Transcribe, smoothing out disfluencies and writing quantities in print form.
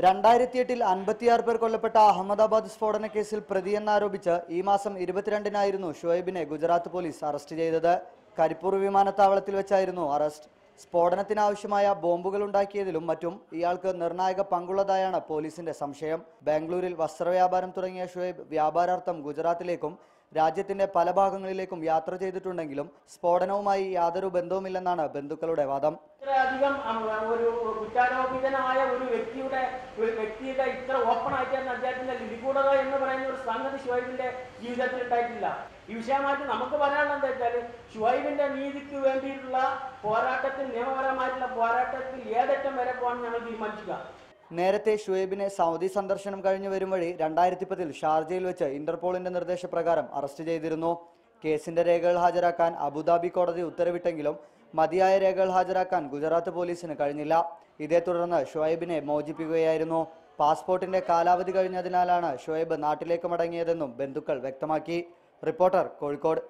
2008 56 പേർ കൊല്ലപ്പെട്ട അഹമ്മദാബാദ് സ്ഫോടന കേസിൽ പ്രതിയെന്നാരോപിച്ച് ഈ മാസം 22-നായിരുന്നു ഷുഹൈബിനെ ഗുജറാത്ത് പോലീസ് അറസ്റ്റ് ചെയ്തത്. കരിപ്പൂർ വിമാനത്താവളത്തിൽ വെച്ചായിരുന്നു അറസ്റ്റ്. സ്ഫോടനത്തിനാവശ്യമായ ബോംബുകൾ ഉണ്ടാക്കിയതിലും മറ്റും ഇയാൾക്ക് നിർണായക പങ്കുള്ളതായാണ് പോലീസിന്റെ സംശയം. ബാംഗ്ലൂരിൽ വസ്ത്രവ്യാപാരം തുടങ്ങിയ ഷുഹൈബ് വ്യാപാരാർത്ഥം ഗുജറാത്തിലേക്കും രാജ്യത്തിന്റെ പല ഭാഗങ്ങളിലേക്കും യാത്ര ചെയ്തിട്ടുണ്ടെങ്കിലും സ്ഫോടനവുമായി യാതൊരു ബന്ധവുമില്ലെന്നാണ് ബന്ധുക്കളുടെ വാദം. ഇത്രയധികം ഒരു കുറ്റാരോപിതനായ ഒരു വ്യക്തിയുടെ ഇത്ര ഓപ്പൺ ആയിട്ടാണ് അദ്ദേഹത്തിന്റെ നിഗൂഢത എന്ന് പറയുന്ന ഒരു സംഗതി ഷുഹൈബിന്റെ ജീവിതത്തിൽ ഉണ്ടായിട്ടില്ല. ഈ വിഷയമായിട്ട് നമുക്ക് പറയാനുള്ളത് എന്താ വെച്ചാൽ, ഷുഹൈബിന്റെ നീതിക്ക് വേണ്ടിയിട്ടുള്ള പോരാട്ടത്തിൽ, നിയമപരമായിട്ടുള്ള പോരാട്ടത്തിൽ ഏതറ്റം വരെ പോകാൻ ഞങ്ങൾ തീരുമാനിക്കുക. നേരത്തെ ഷുഹൈബിനെ സൗദി സന്ദർശനം കഴിഞ്ഞു വരും വഴി 2010 ഷാർജയിൽ വെച്ച് ഇന്റർപോളിന്റെ നിർദ്ദേശപ്രകാരം അറസ്റ്റ് ചെയ്തിരുന്നു. കേസിന്റെ രേഖകൾ ഹാജരാക്കാൻ അബുദാബി കോടതി ഉത്തരവിട്ടെങ്കിലും മതിയായ രേഖകൾ ഹാജരാക്കാൻ ഗുജറാത്ത് പോലീസിന് കഴിഞ്ഞില്ല. ഇതേ തുടർന്ന് ഷുഹൈബിനെ മോചിപ്പിക്കുകയായിരുന്നു. പാസ്പോർട്ടിന്റെ കാലാവധി കഴിഞ്ഞതിനാലാണ് ഷുഹൈബ് നാട്ടിലേക്ക് മടങ്ങിയതെന്നും ബന്ധുക്കൾ വ്യക്തമാക്കി. റിപ്പോർട്ടർ, കോഴിക്കോട്.